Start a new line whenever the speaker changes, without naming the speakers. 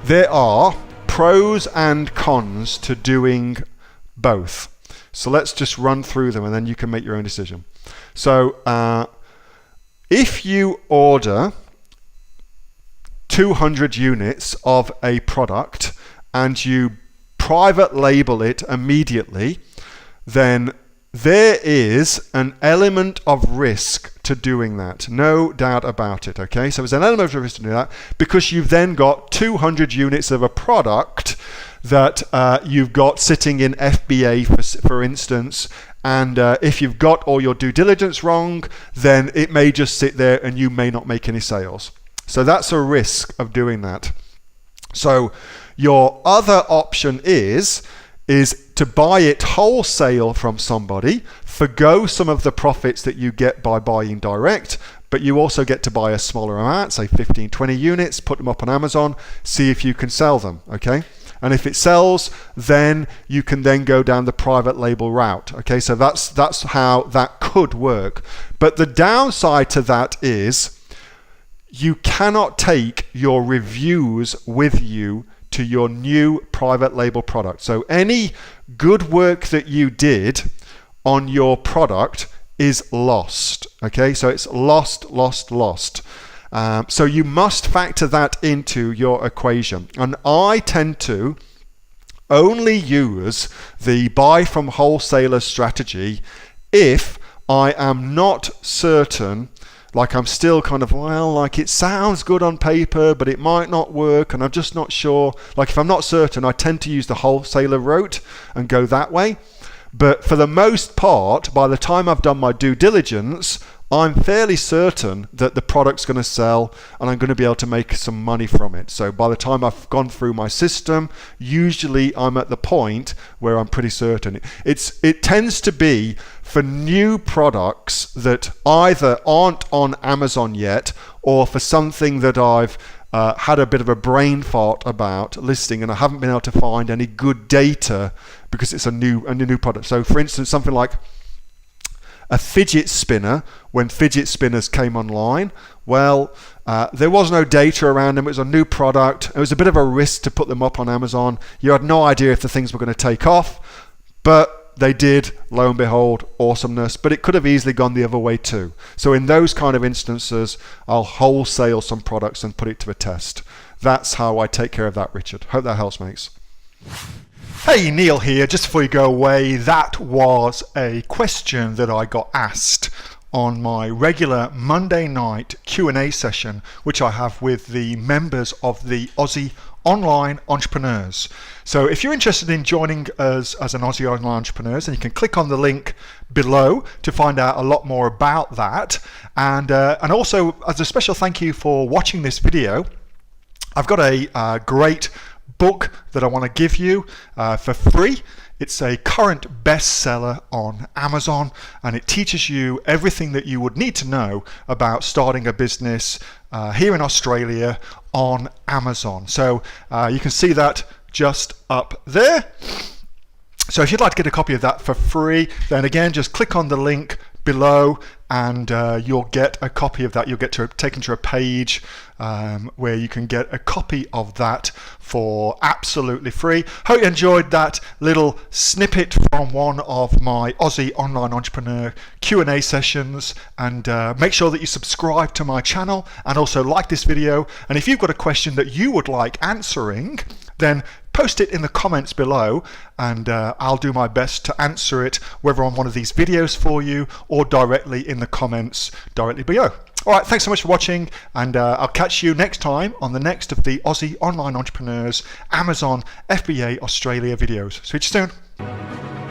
There are pros and cons to doing both. So let's just run through them and then you can make your own decision. So if you order 200 units of a product and you private label it immediately, then there is an element of risk to doing that, no doubt about it. Okay, so there's an element of risk to do that because you've then got 200 units of a product that you've got sitting in FBA, for instance, and if you've got all your due diligence wrong, then it may just sit there and you may not make any sales. So that's a risk of doing that. So your other option is to buy it wholesale from somebody, forgo some of the profits that you get by buying direct, but you also get to buy a smaller amount, say 15, 20 units, put them up on Amazon, see if you can sell them, okay? And if it sells, then you can then go down the private label route, okay? So that's how that could work. But the downside to that is you cannot take your reviews with you to your new private label product. So any good work that you did on your product is lost, okay? So it's lost. So you must factor that into your equation. And I tend to only use the buy from wholesaler strategy if I am not certain, like I'm still kind of, well, like it sounds good on paper, but it might not work, and I'm just not sure. Like if I'm not certain, I tend to use the wholesaler route and go that way. But for the most part, by the time I've done my due diligence, I'm fairly certain that the product's going to sell and I'm going to be able to make some money from it. So by the time I've gone through my system, usually I'm at the point where I'm pretty certain. It tends to be for new products that either aren't on Amazon yet, or for something that I've had a bit of a brain fart about listing and I haven't been able to find any good data because it's a new product. So for instance, something like a fidget spinner, when fidget spinners came online, well, there was no data around them. It was a new product. It was a bit of a risk to put them up on Amazon. You had no idea if the things were going to take off, but they did, lo and behold, awesomeness. But it could have easily gone the other way too. So in those kind of instances, I'll wholesale some products and put it to a test. That's how I take care of that, Richard. Hope that helps, mates. Hey, Neil here. Just before you go away, that was a question that I got asked on my regular Monday night Q&A session, which I have with the members of the Aussie Online Entrepreneurs. So if you're interested in joining us as an Aussie Online Entrepreneurs, then you can click on the link below to find out a lot more about that. And also, as a special thank you for watching this video, I've got a great book that I want to give you for free. It's a current bestseller on Amazon, and it teaches you everything that you would need to know about starting a business here in Australia on Amazon. So you can see that just up there. So if you'd like to get a copy of that for free, then again, just click on the link below and you'll get a copy of that. You'll get taken to a page where you can get a copy of that for absolutely free. Hope you enjoyed that little snippet from one of my Aussie Online Entrepreneur Q&A sessions, and make sure that you subscribe to my channel and also like this video. And if you've got a question that you would like answering, then post it in the comments below, and I'll do my best to answer it, whether on one of these videos for you or directly in the comments directly below. All right, thanks so much for watching, and I'll catch you next time on the next of the Aussie Online Entrepreneurs Amazon FBA Australia videos. See you soon.